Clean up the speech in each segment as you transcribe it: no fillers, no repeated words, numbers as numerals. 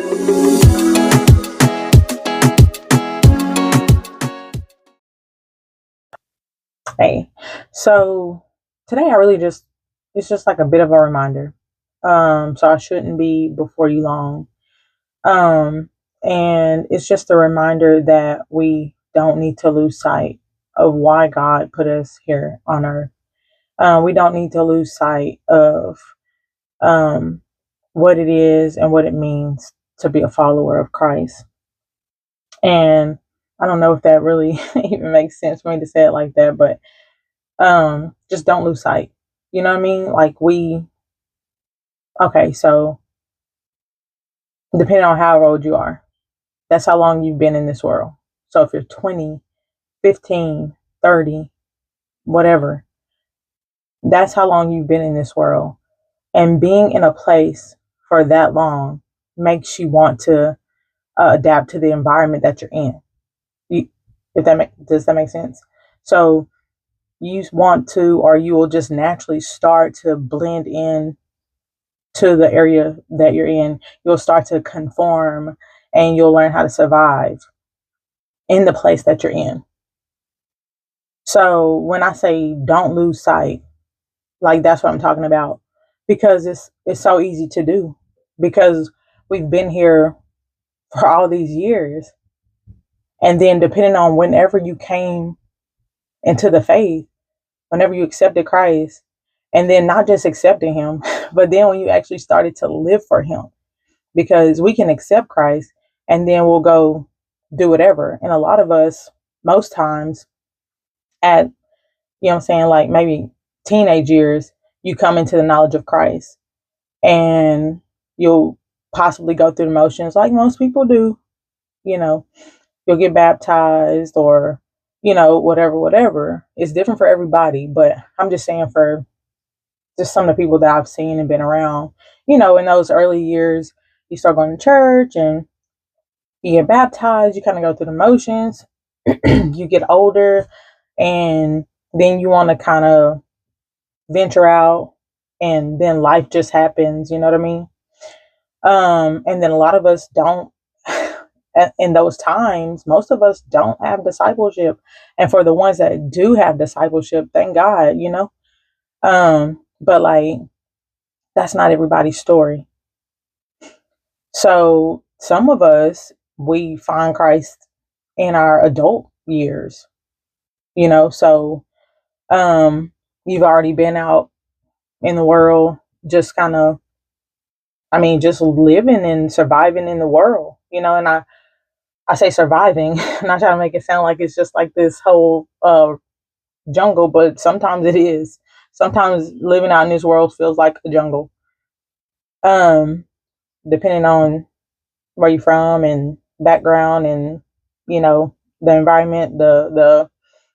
Hey, so today it's just like a bit of a reminder. So I shouldn't be before you long. Um, and it's just a reminder that we don't need to lose sight of why God put us here on earth. We don't need to lose sight of um, what it is and what it means to be a follower of Christ. And I don't know if that really even makes sense for me to say it like that, but just don't lose sight. You know what I mean? Okay, so depending on how old you are, that's how long you've been in this world. So if you're 20, 15, 30, whatever, that's how long you've been in this world. And being in a place for that long makes you want to adapt to the environment that you're in. You, if that does that make sense? So you want to, or you will just naturally start to blend in to the area that you're in. You'll start to conform and you'll learn how to survive in the place that you're in. So when I say don't lose sight, like that's what I'm talking about, because it's so easy to do, because we've been here for all these years. And then depending on whenever you came into the faith, whenever you accepted Christ, and then not just accepting him, but then when you actually started to live for him, because we can accept Christ and then we'll go do whatever. And a lot of us, most times, at, you know what I'm saying, like maybe teenage years, you come into the knowledge of Christ and you'll possibly go through the motions like most people do. You know, you'll get baptized or, whatever. It's different for everybody, but I'm just saying for just some of the people that I've seen and been around, in those early years, you start going to church and you get baptized, you kind of go through the motions, you get older, and then you want to kind of venture out, and then life just happens, you know what I mean? And then a lot of us don't, in those times, most of us don't have discipleship. And for the ones that do have discipleship, thank God, but like, that's not everybody's story. So some of us, we find Christ in our adult years, so you've already been out in the world, just kind of, just living and surviving in the world, and I say surviving, I'm not trying to make it sound like it's just like this whole jungle, but sometimes it is. Sometimes living out in this world feels like a jungle. Um, Depending on where you're from and background and, the environment, the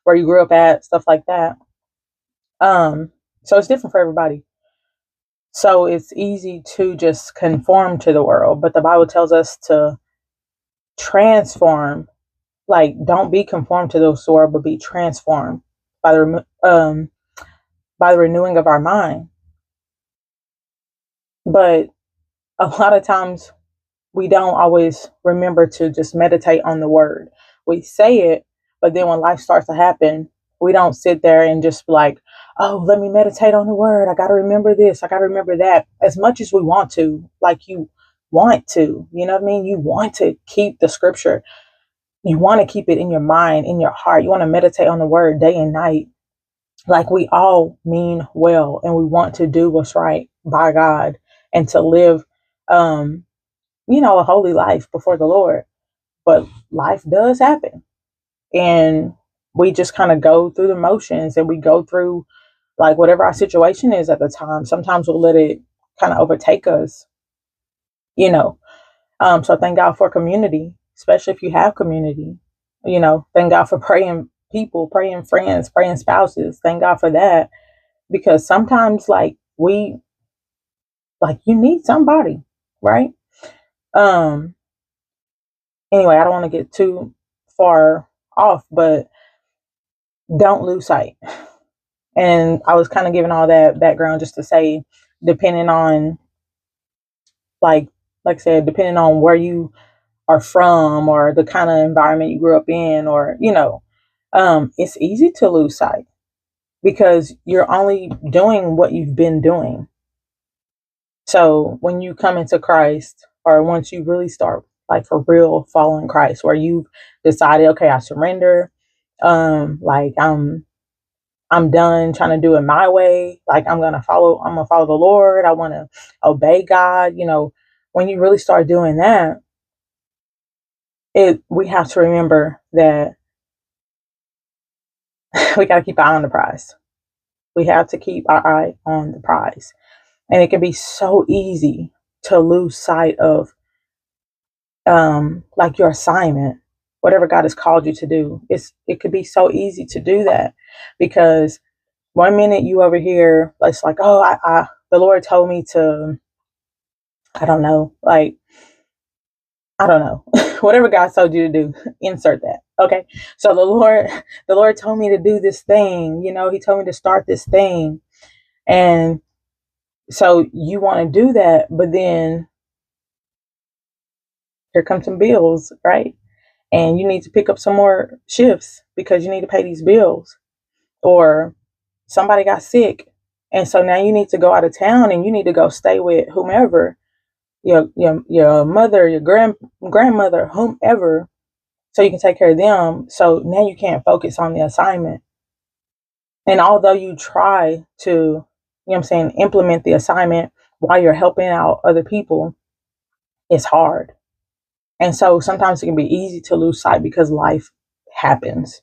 where you grew up at, stuff like that. So it's different for everybody. So it's easy to just conform to the world, but the Bible tells us to transform. Like, don't be conformed to this world, but be transformed by the renewing of our mind. But a lot of times we don't always remember to just meditate on the word. We say it, but then when life starts to happen, we don't sit there and just be like, oh, let me meditate on the word. I got to remember this. I got to remember that. As much as we want to, like you want to, you know what I mean? You want to keep the scripture. You want to keep it in your mind, in your heart. You want to meditate on the word day and night. Like, we all mean well and we want to do what's right by God and to live, a holy life before the Lord. But life does happen. And we just kind of go through the motions and we go through like whatever our situation is at the time. Sometimes we'll let it kind of overtake us, you know. So thank God for community, especially if you have community. Thank God for praying people, praying friends, praying spouses. Thank God for that. Because sometimes you need somebody, right? Um anyway, I don't want to get too far off, but don't lose sight. And I was kind of giving all that background just to say, depending on like like I said, depending on where you are from or the kind of environment you grew up in, or, it's easy to lose sight because you're only doing what you've been doing. So when you come into Christ, or once you really start like for real following Christ, where you've decided, okay, I surrender, like I'm done trying to do it my way. Like I'm gonna follow the Lord. I want to obey God. When you really start doing that, we have to remember that we got to keep our eye on the prize. We have to keep our eye on the prize. And it can be so easy to lose sight of like your assignment, whatever God has called you to do. It could be so easy to do that because one minute you over here, it's like, oh, the Lord told me to, I don't know, like, I don't know, whatever God told you to do, insert that. Okay. So the Lord told me to do this thing, he told me to start this thing. And so you want to do that, but then here come some bills, right? And you need to pick up some more shifts because you need to pay these bills, or somebody got sick. And so now you need to go out of town and you need to go stay with whomever, your mother, your grandmother, whomever, so you can take care of them. So now you can't focus on the assignment. And although you try to, implement the assignment while you're helping out other people, it's hard. And so sometimes it can be easy to lose sight because life happens.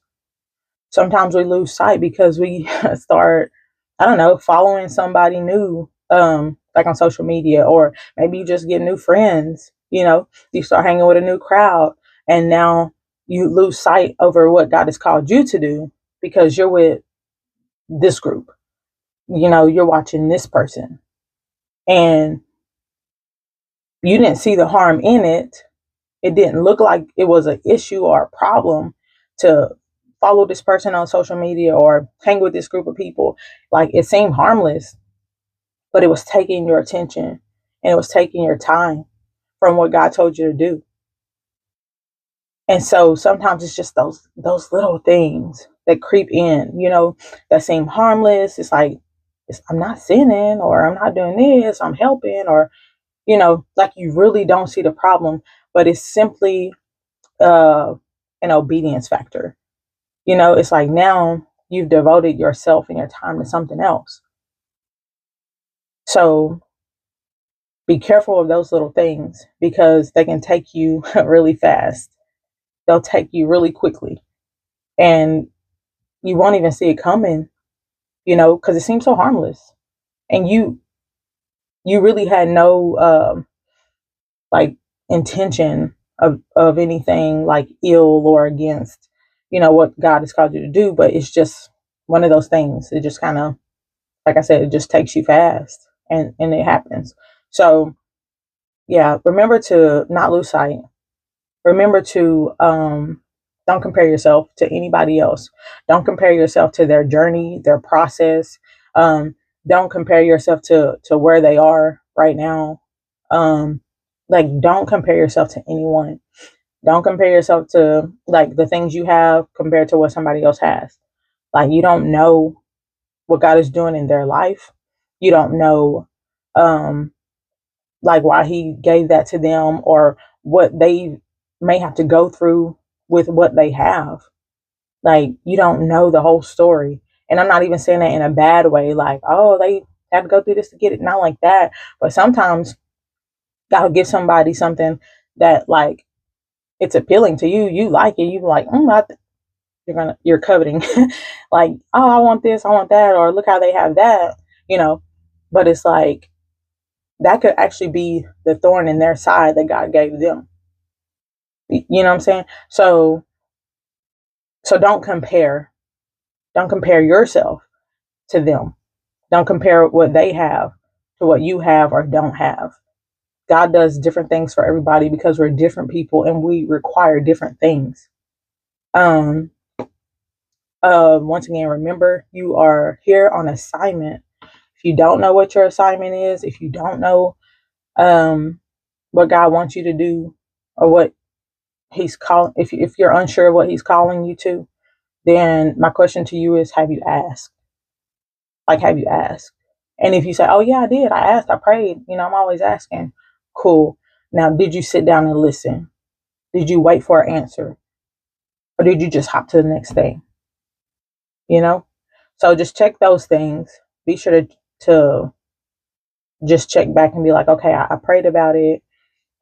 Sometimes we lose sight because we start, I don't know, following somebody new, like on social media, or maybe you just get new friends, you start hanging with a new crowd, and now you lose sight over what God has called you to do because you're with this group, you're watching this person, and you didn't see the harm in it. It didn't look like it was an issue or a problem to follow this person on social media or hang with this group of people. Like, it seemed harmless, but it was taking your attention and it was taking your time from what God told you to do. And so sometimes it's just those little things that creep in, that seem harmless. It's like, I'm not sinning, or I'm not doing this, I'm helping, or, like you really don't see the problem, but it's simply an obedience factor. It's like now you've devoted yourself and your time to something else. So be careful of those little things because they can take you really fast. They'll take you really quickly and you won't even see it coming, because it seems so harmless. And you really had no like intention of anything like ill or against, what God has called you to do, but it's just one of those things. It just kind of, like I said, it just takes you fast, and it happens. So yeah, remember to not lose sight. Remember to don't compare yourself to anybody else. Don't compare yourself to their journey, their process. Don't compare yourself to where they are right now. Like, don't compare yourself to anyone. Don't compare yourself to like the things you have compared to what somebody else has. Like, you don't know what God is doing in their life. You don't know like why he gave that to them, or what they may have to go through with what they have. Like, you don't know the whole story. And I'm not even saying that in a bad way, like, oh, they have to go through this to get it. Not like that. But sometimes God will give somebody something that, like, it's appealing to you. You like it. You're like, you're coveting. Like, oh, I want this, I want that, or look how they have that, But it's like, that could actually be the thorn in their side that God gave them. You know what I'm saying? So don't compare. Don't compare yourself to them. Don't compare what they have to what you have or don't have. God does different things for everybody because we're different people and we require different things. Once again, remember, you are here on assignment. If you don't know what your assignment is, if you don't know what God wants you to do, or what he's calling, if you're unsure of what he's calling you to, then my question to you is, have you asked? Like, have you asked? And if you say, oh yeah, I did, I asked, I prayed, I'm always asking. Cool. Now, did you sit down and listen? Did you wait for an answer? Or did you just hop to the next thing? So just check those things. Be sure to just check back and be like, okay, I prayed about it.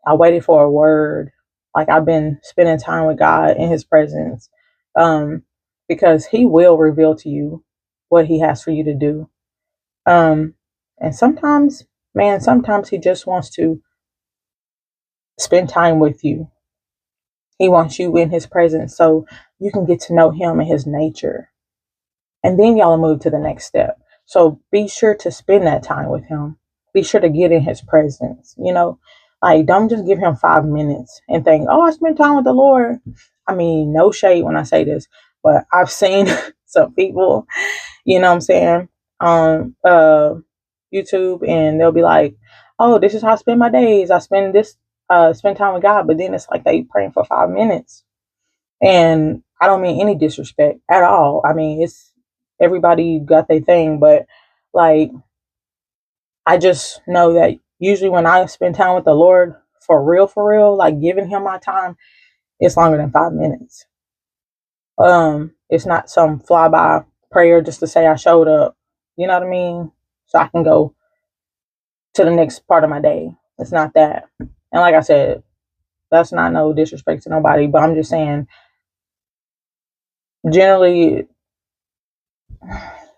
I waited for a word. Like, I've been spending time with God in his presence. Because he will reveal to you what he has for you to do. And sometimes, man, sometimes he just wants to spend time with you. He wants you in his presence so you can get to know him and his nature. And then y'all move to the next step. So be sure to spend that time with him. Be sure to get in his presence. Like, don't just give him 5 minutes and think, oh, I spent time with the Lord. I mean, no shade when I say this, but I've seen some people, you know what I'm saying, on YouTube, and they'll be like, oh, this is how I spend my days. I spend time with God, but then it's like they praying for 5 minutes. And I don't mean any disrespect at all. I mean, it's everybody got their thing, but like, I just know that usually when I spend time with the Lord for real, like giving him my time, it's longer than 5 minutes. It's not some flyby prayer just to say I showed up. You know what I mean? So I can go to the next part of my day. It's not that. And like I said, that's not no disrespect to nobody, but I'm just saying, generally,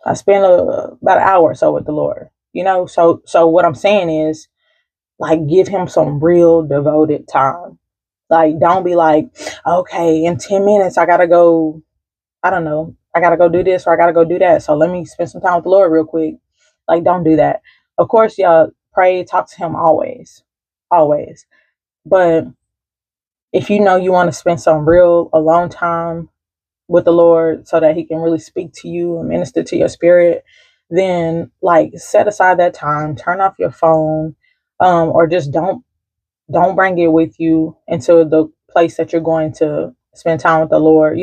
I spend about an hour or so with the Lord. So what I'm saying is, like, give him some real devoted time. Like, don't be like, okay, in 10 minutes I gotta go, I don't know, I gotta go do this or I gotta go do that, so let me spend some time with the Lord real quick. Like, don't do that. Of course, y'all pray, talk to him always. Always. But if you want to spend some real alone time with the Lord so that he can really speak to you and minister to your spirit, then like set aside that time, turn off your phone, or just don't bring it with you into the place that you're going to spend time with the Lord.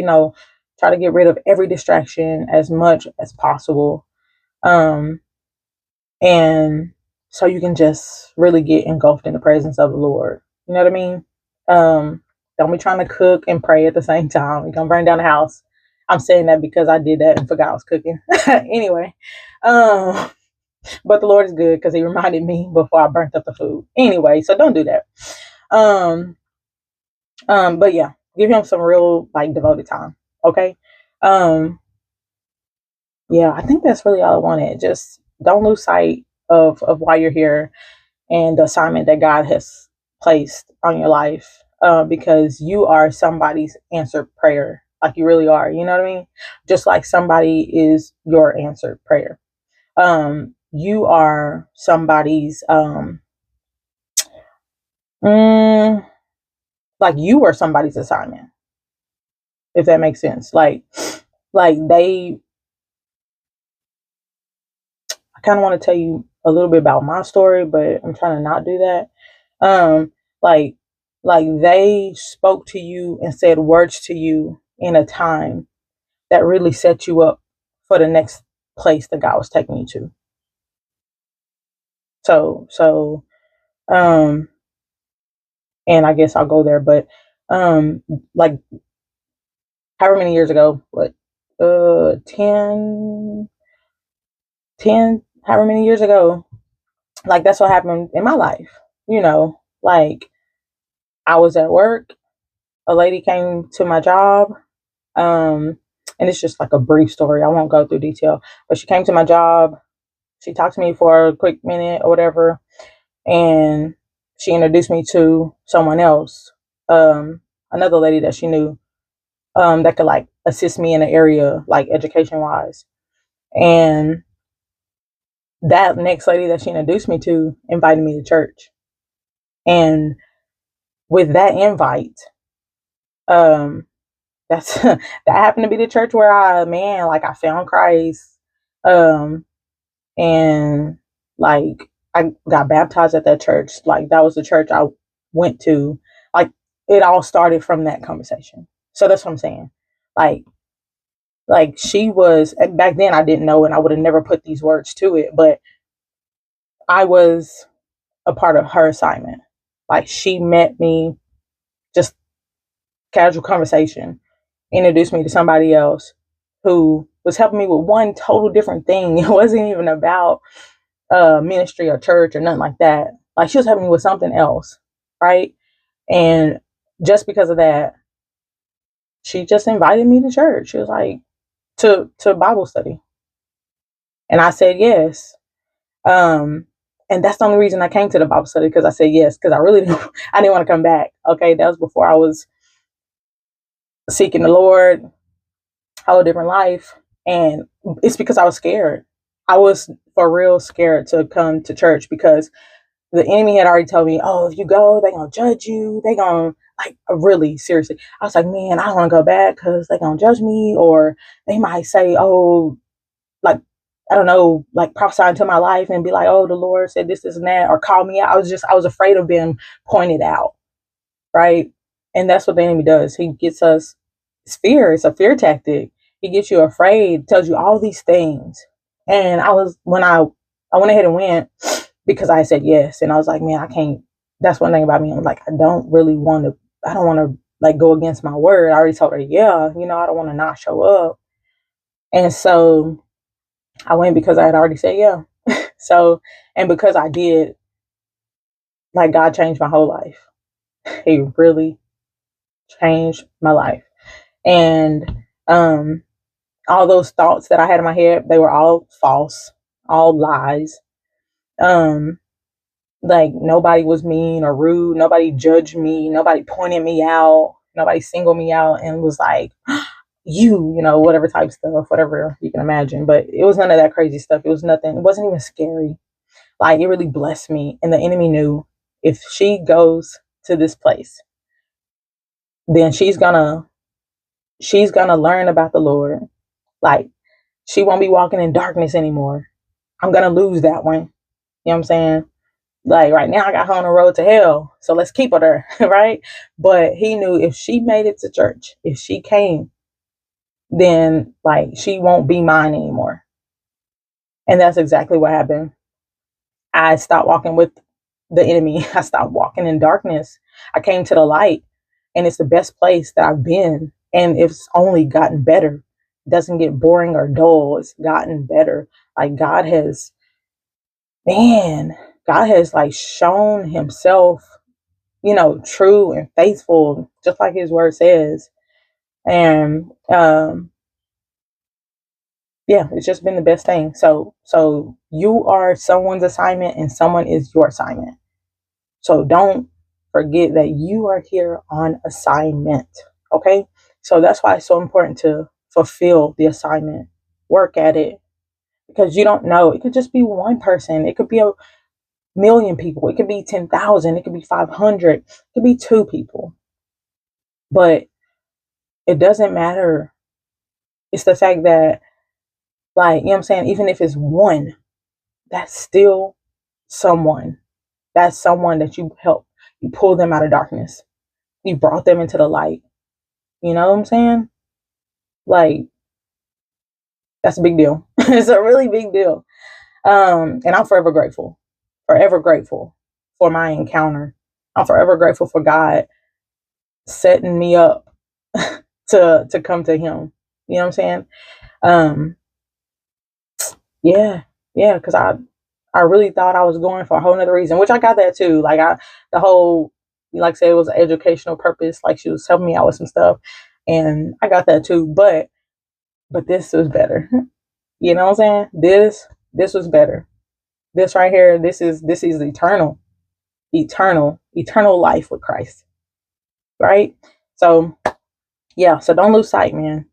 Try to get rid of every distraction as much as possible. And so you can just really get engulfed in the presence of the Lord. You know what I mean? Don't be trying to cook and pray at the same time. You're gonna burn down the house. I'm saying that because I did that and forgot I was cooking. Anyway, but the Lord is good because he reminded me before I burnt up the food. Anyway, so don't do that. But yeah, give him some real like devoted time. Okay. Yeah, I think that's really all I wanted. Just don't lose sight of why you're here and the assignment that God has placed on your life, because you are somebody's answered prayer. Like, you really are. You know what I mean? Just like somebody is your answered prayer. You are somebody's, like, you are somebody's assignment, if that makes sense. Like I kind of want to tell you a little bit about my story, but I'm trying to not do that. Um, like, they spoke to you and said words to you in a time that really set you up for the next place that God was taking you to. So, um, and I guess I'll go there, but, like, however many years ago, what, 10, however many years ago, like, that's what happened in my life. Like, I was at work, a lady came to my job, and it's just like a brief story. I won't go through detail, but she came to my job. She talked to me for a quick minute or whatever, and she introduced me to someone else, another lady that she knew, that could like assist me in the area, like education wise. And that next lady that she introduced me to invited me to church. And with that invite, um, that's that happened to be the church where I found Christ. And like, I got baptized at that church. Like, that was the church went to, like, it all started from that conversation. So that's what I'm saying. Like, she was, back then I didn't know, and I would have never put these words to it, but I was a part of her assignment. Like, she met me, just casual conversation, introduced me to somebody else who was helping me with one total different thing. It wasn't even about ministry or church or nothing like that. Like, she was helping me with something else, right? And just because of that, she just invited me to church. She was like, to Bible study, and I said yes. And that's the only reason I came to the Bible study, because I said yes, because I really I didn't want to come back. Okay, that was before I was seeking the Lord, whole different life, and it's because I was scared. I was for real scared to come to church, because the enemy had already told me, oh, if you go, they're gonna judge you. They gonna, like, really seriously. I was like, man, I don't want to go back because they're gonna judge me, or they might say, oh, like, I don't know, like, prophesy into my life and be like, oh, the Lord said this, this, and that, or call me out. I was afraid of being pointed out, right? And that's what the enemy does. He gets us, it's fear. It's a fear tactic. He gets you afraid, tells you all these things. And when I went ahead and went, because I said yes. And I was like, man, I can't, that's one thing about me. I'm like, I don't want to, like, go against my word. I already told her, yeah, I don't want to not show up. And so I went because I had already said yeah. So, and because I did, like, God changed my whole life. He really changed my life. And all those thoughts that I had in my head, they were all false, all lies. Like, nobody was mean or rude. Nobody judged me. Nobody pointed me out. Nobody singled me out and was like, whatever type stuff, whatever you can imagine. But it was none of that crazy stuff. It was nothing. It wasn't even scary. Like, it really blessed me. And the enemy knew, if she goes to this place, then she's gonna learn about the Lord. Like, she won't be walking in darkness anymore. I'm gonna lose that one. You know what I'm saying? Like, right now I got her on the road to hell, so let's keep her there. Right? But he knew, if she made it to church, if she came, then, like, she won't be mine anymore. And that's exactly what happened. I stopped walking with the enemy. I stopped walking in darkness. I came to the light, and it's the best place that I've been. And it's only gotten better. It doesn't get boring or dull. It's gotten better. Like, God has, like, shown himself, true and faithful, just like his word says. And yeah, it's just been the best thing. So you are someone's assignment, and someone is your assignment. So don't forget that you are here on assignment. Okay? So that's why it's so important to fulfill the assignment. Work at it. Because you don't know. It could just be one person. It could be a million people. It could be 10,000. It could be 500. It could be 2 people. But it doesn't matter. It's the fact that, like, you know what I'm saying? Even if it's one, that's still someone. That's someone that you help. You pull them out of darkness. You brought them into the light. You know what I'm saying? Like, that's a big deal. It's a really big deal. And I'm forever grateful for my encounter. I'm forever grateful for God setting me up to come to him. You know what I'm saying? Yeah, because I really thought I was going for a whole nother reason, which I got that too. Like, the whole, like I said, it was an educational purpose. Like, she was helping me out with some stuff, and I got that too. But this was better. You know what I'm saying? This was better. This right here, this is eternal life with Christ. Right? So yeah, so don't lose sight, man.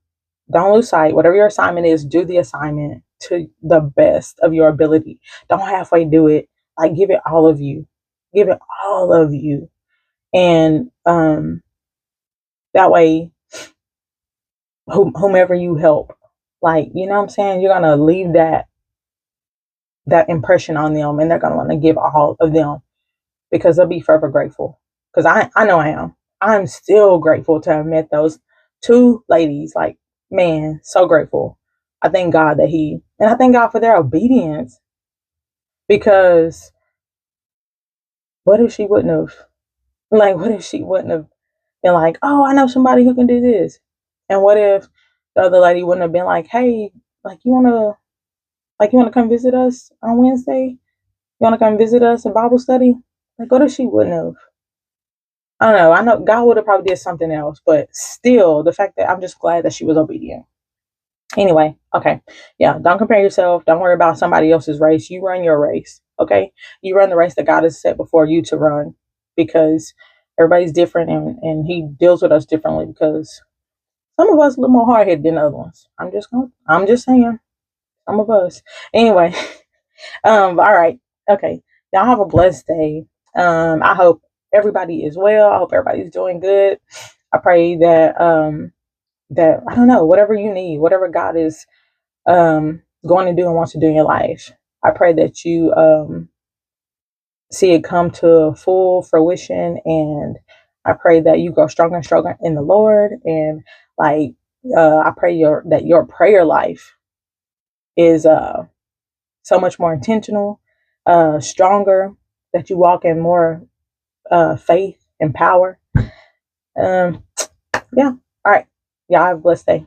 Don't lose sight. Whatever your assignment is, do the assignment to the best of your ability. Don't halfway do it. Like, give it all of you. Give it all of you. And that way, whomever you help, like, you know what I'm saying, you're gonna leave that impression on them, and they're gonna want to give all of them, because they'll be forever grateful. because I know I am. I'm still grateful to have met those two ladies. Like, man, so grateful. I thank God and I thank God for their obedience, because what if she wouldn't have, what if she wouldn't have been like, oh, I know somebody who can do this? And what if the other lady wouldn't have been like, hey, you wanna come visit us on Wednesday? You wanna come visit us in Bible study? Like, what if she wouldn't have? I don't know. I know God would have probably did something else, but still, the fact that I'm just glad that she was obedient. Anyway, okay. Yeah, don't compare yourself. Don't worry about somebody else's race. You run your race, okay? You run the race that God has set before you to run, because everybody's different, and He deals with us differently, because some of us a little more hard headed than other ones. I'm just saying, some of us. Anyway, all right. Okay. Y'all have a blessed day. I hope everybody is well. I hope everybody's doing good. I pray that I don't know, whatever you need, whatever God is going to do and wants to do in your life. I pray that you see it come to full fruition, and I pray that you grow stronger and stronger in the Lord. And like I pray that your prayer life is so much more intentional, stronger, that you walk in more faith and power. Yeah. All right. Y'all have a blessed day.